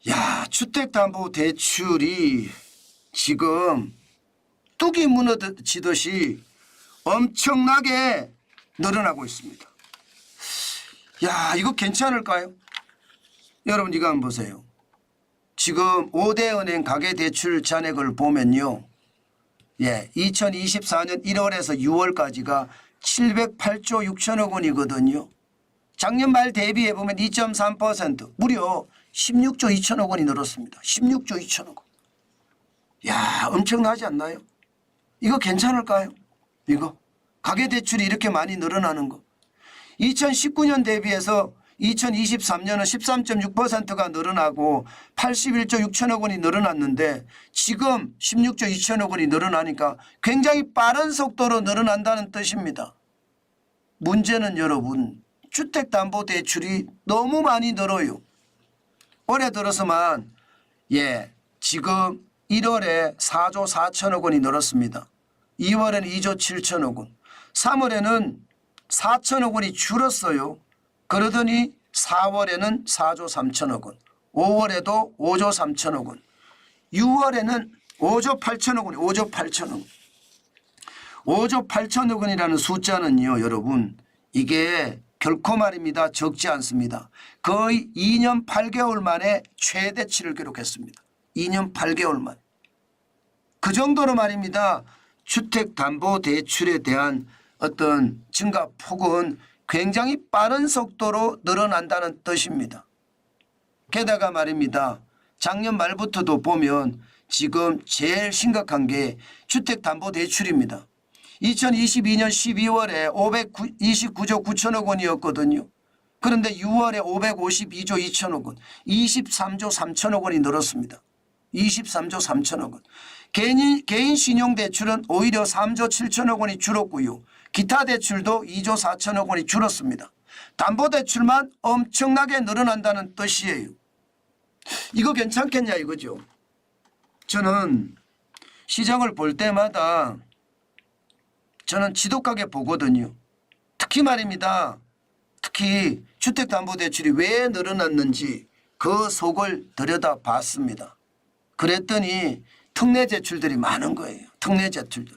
야, 주택담보대출이 지금 뚝이 무너지듯이 엄청나게 늘어나고 있습니다. 야, 이거 괜찮을까요? 여러분 이거 한번 보세요. 지금 5대 은행 가계대출 잔액을 보면요. 2024년 1월에서 6월까지가 708조 6천억 원이거든요. 작년 말 대비해 보면 2.3% 무려 16조 2천억 원이 늘었습니다. 16조 2천억 원. 야, 엄청나지 않나요? 이거 괜찮을까요? 이거 가계대출이 이렇게 많이 늘어나는 거. 2019년 대비해서 2023년은 13.6%가 늘어나고 81조 6천억 원이 늘어났는데 지금 16조 2천억 원이 늘어나니까 굉장히 빠른 속도로 늘어난다는 뜻입니다. 문제는 여러분 주택담보대출이 너무 많이 늘어요. 올해 들어서만 지금 1월에 4조 4천억 원이 늘었습니다. 2월에는 2조 7천억 원. 3월에는 4천억 원이 줄었어요. 그러더니 4월에는 4조 3천억 원. 5월에도 5조 3천억 원. 6월에는 5조 8천억 원. 5조 8천억 원. 5조 8천억 원이라는 숫자는요. 여러분 이게 결코 말입니다. 적지 않습니다. 거의 2년 8개월 만에 최대치를 기록했습니다. 2년 8개월 만에. 그 정도로 말입니다. 주택담보대출에 대한 어떤 증가폭은 굉장히 빠른 속도로 늘어난다는 뜻입니다. 게다가 말입니다. 작년 말부터도 보면 지금 제일 심각한 게 주택담보대출입니다. 2022년 12월에 529조 9천억 원이었거든요. 그런데 6월에 552조 2천억 원, 23조 3천억 원이 늘었습니다. 23조 3천억 원. 개인 신용대출은 오히려 3조 7천억 원이 줄었고요. 기타 대출도 2조 4천억 원이 줄었습니다. 담보대출만 엄청나게 늘어난다는 뜻이에요. 이거 괜찮겠냐 이거죠. 저는 시장을 볼 때마다 저는 지독하게 보거든요. 특히 말입니다. 특히 주택담보대출이 왜 늘어났는지 그 속을 들여다봤습니다. 그랬더니 특례 대출들이 많은 거예요. 특례 대출들.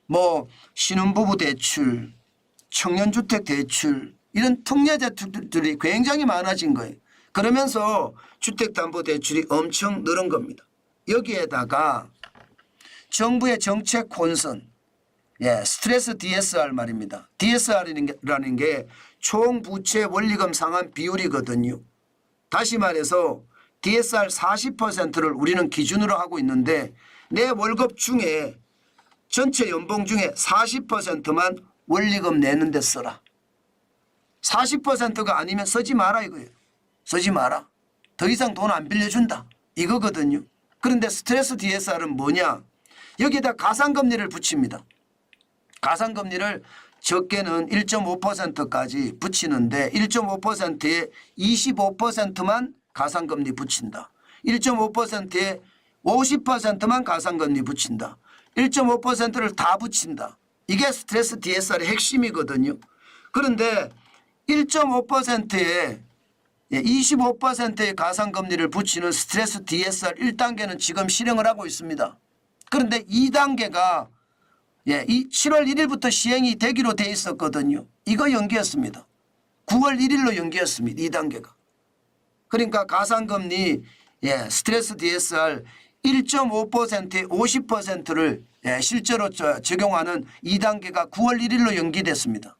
뭐 신혼부부 대출, 청년주택 대출 이런 특례 대출들이 굉장히 많아진 거예요. 그러면서 주택담보대출이 엄청 늘은 겁니다. 여기에다가 정부의 정책 혼선, 스트레스 DSR 말입니다. DSR이라는 게 총부채 원리금 상환 비율이거든요. 다시 말해서 DSR 40%를 우리는 기준으로 하고 있는데 내 월급 중에 전체 연봉 중에 40%만 원리금 내는 데 써라. 40%가 아니면 쓰지 마라 이거예요. 쓰지 마라. 더 이상 돈 안 빌려준다. 이거거든요. 그런데 스트레스 DSR은 뭐냐. 여기에다 가상금리를 붙입니다. 가상금리를 적게는 1.5%까지 붙이는데 1.5%에 25%만 가상금리 붙인다. 1.5%에 50%만 가상금리 붙인다. 1.5%를 다 붙인다. 이게 스트레스 DSR의 핵심이거든요. 그런데 1.5%에 25%의 가상금리를 붙이는 스트레스 DSR 1단계는 지금 실행을 하고 있습니다. 그런데 2단계가 7월 1일부터 시행이 되기로 돼 있었거든요. 이거 연기했습니다. 9월 1일로 연기했습니다. 2단계가. 그러니까 가상금리 스트레스 DSR 1.5%에 50%를 실제로 적용하는 2단계가 9월 1일로 연기됐습니다.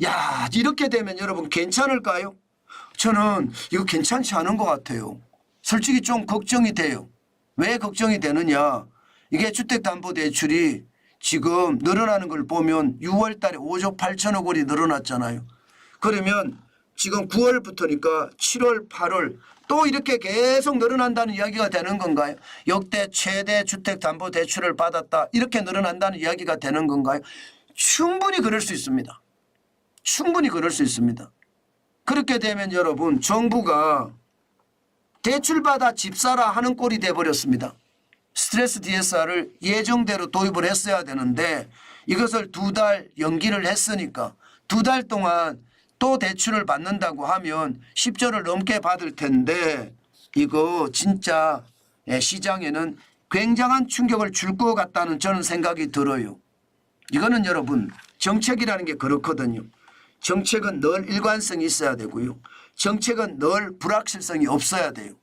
야, 이렇게 되면 여러분 괜찮을까요? 저는 이거 괜찮지 않은 것 같아요. 솔직히 좀 걱정이 돼요. 왜 걱정이 되느냐. 이게 주택담보대출이 지금 늘어나는 걸 보면 6월 달에 5조 8천억 원이 늘어났잖아요. 그러면 지금 9월부터니까 7월, 8월 또 이렇게 계속 늘어난다는 이야기가 되는 건가요? 역대 최대 주택담보대출을 받았다. 이렇게 늘어난다는 이야기가 되는 건가요? 충분히 그럴 수 있습니다. 충분히 그럴 수 있습니다. 그렇게 되면 여러분 정부가 대출받아 집 사라 하는 꼴이 돼버렸습니다. 스트레스 DSR을 예정대로 도입을 했어야 되는데 이것을 2달 연기를 했으니까 2달 동안 또 대출을 받는다고 하면 10조를 넘게 받을 텐데 이거 진짜 시장에는 굉장한 충격을 줄 것 같다는 저는 생각이 들어요. 이거는 여러분 정책이라는 게 그렇거든요. 정책은 늘 일관성이 있어야 되고요. 정책은 늘 불확실성이 없어야 돼요.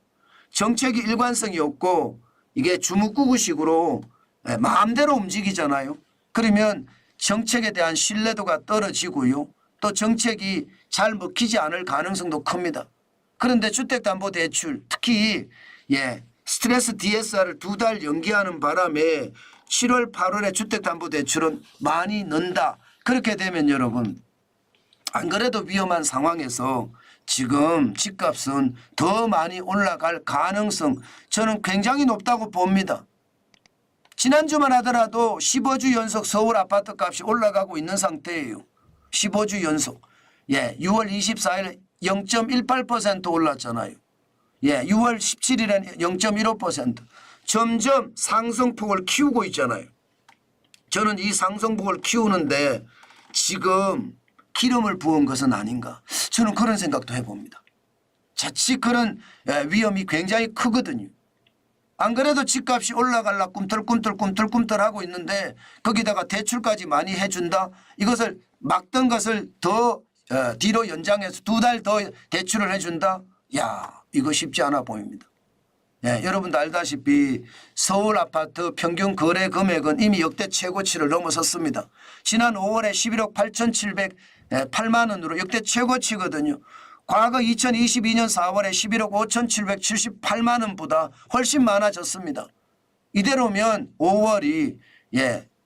정책이 일관성이 없고 이게 주먹구구식으로 마음대로 움직이잖아요. 그러면 정책에 대한 신뢰도가 떨어지고요. 또 정책이 잘 먹히지 않을 가능성도 큽니다. 그런데 주택담보대출 특히 스트레스 DSR을 2달 연기하는 바람에 7월 8월에 주택담보대출은 많이 는다. 그렇게 되면 여러분 안 그래도 위험한 상황에서 지금 집값은 더 많이 올라갈 가능성 저는 굉장히 높다고 봅니다. 지난주만 하더라도 15주 연속 서울 아파트 값이 올라가고 있는 상태예요. 15주 연속. 6월 24일 0.18% 올랐잖아요. 6월 17일엔 0.15%. 점점 상승폭을 키우고 있잖아요. 저는 이 상승폭을 키우는데 지금 기름을 부은 것은 아닌가. 저는 그런 생각도 해봅니다. 자칫 그런 위험이 굉장히 크거든요. 안 그래도 집값이 올라가려 꿈틀꿈틀 하고 있는데 거기다가 대출까지 많이 해준다. 이것을 막던 것을 더 뒤로 연장해서 2달 더 대출을 해준다. 야, 이거 쉽지 않아 보입니다. 여러분도 알다시피 서울 아파트 평균 거래 금액은 이미 역대 최고치를 넘어섰습니다. 지난 5월에 11억 8,708만 원으로 역대 최고치거든요. 과거 2022년 4월에 11억 5,778만 원보다 훨씬 많아졌습니다. 이대로면 5월이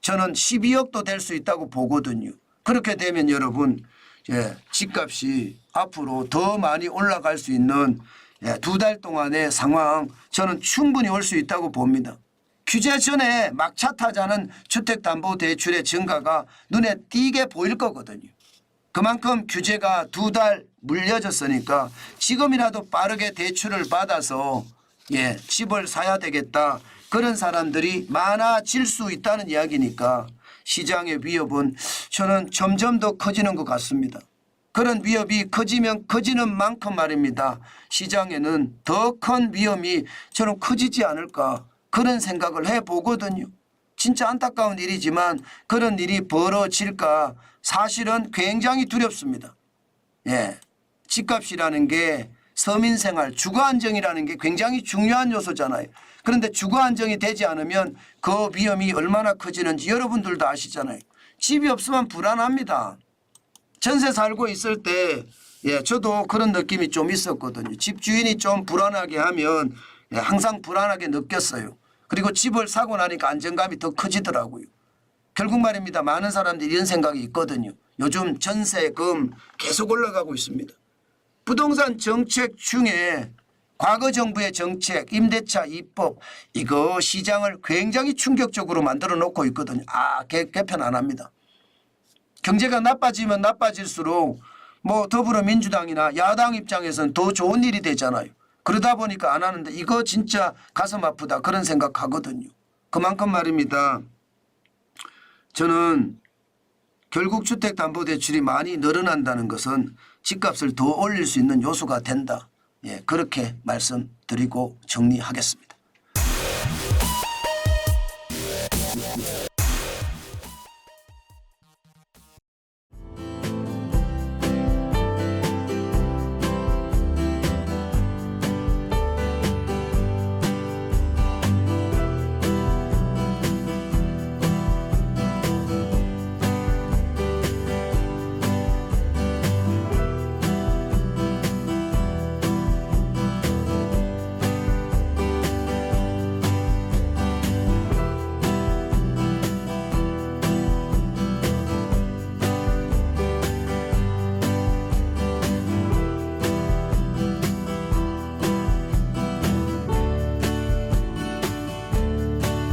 저는 12억도 될 수 있다고 보거든요. 그렇게 되면 여러분 집값이 앞으로 더 많이 올라갈 수 있는 2달 동안의 상황 저는 충분히 올 수 있다고 봅니다. 규제 전에 막차 타자는 주택담보대출의 증가가 눈에 띄게 보일 거거든요. 그만큼 규제가 2달 물려졌으니까 지금이라도 빠르게 대출을 받아서 집을 사야 되겠다. 그런 사람들이 많아질 수 있다는 이야기니까 시장의 위협은 저는 점점 더 커지는 것 같습니다. 그런 위협이 커지면 커지는 만큼 말입니다. 시장에는 더 큰 위험이 저는 커지지 않을까 그런 생각을 해보거든요. 진짜 안타까운 일이지만 그런 일이 벌어질까 사실은 굉장히 두렵습니다. 집값이라는 게 서민생활 주거안정이라는 게 굉장히 중요한 요소잖아요. 그런데 주거안정이 되지 않으면 그 위험이 얼마나 커지는지 여러분들도 아시잖아요. 집이 없으면 불안합니다. 전세 살고 있을 때 저도 그런 느낌이 좀 있었거든요. 집주인이 좀 불안하게 하면 항상 불안하게 느꼈어요. 그리고 집을 사고 나니까 안정감이 더 커지더라고요. 결국 말입니다. 많은 사람들이 이런 생각이 있거든요. 요즘 전세금 계속 올라가고 있습니다. 부동산 정책 중에 과거 정부의 정책 임대차 2법 이거 시장을 굉장히 충격적으로 만들어 놓고 있거든요. 개편 안 합니다. 경제가 나빠지면 나빠질수록 더불어민주당이나 야당 입장에서는 더 좋은 일이 되잖아요. 그러다 보니까 안 하는데 이거 진짜 가슴 아프다 그런 생각하거든요. 그만큼 말입니다. 저는 결국 주택담보대출이 많이 늘어난다는 것은 집값을 더 올릴 수 있는 요소가 된다. 그렇게 말씀드리고 정리하겠습니다.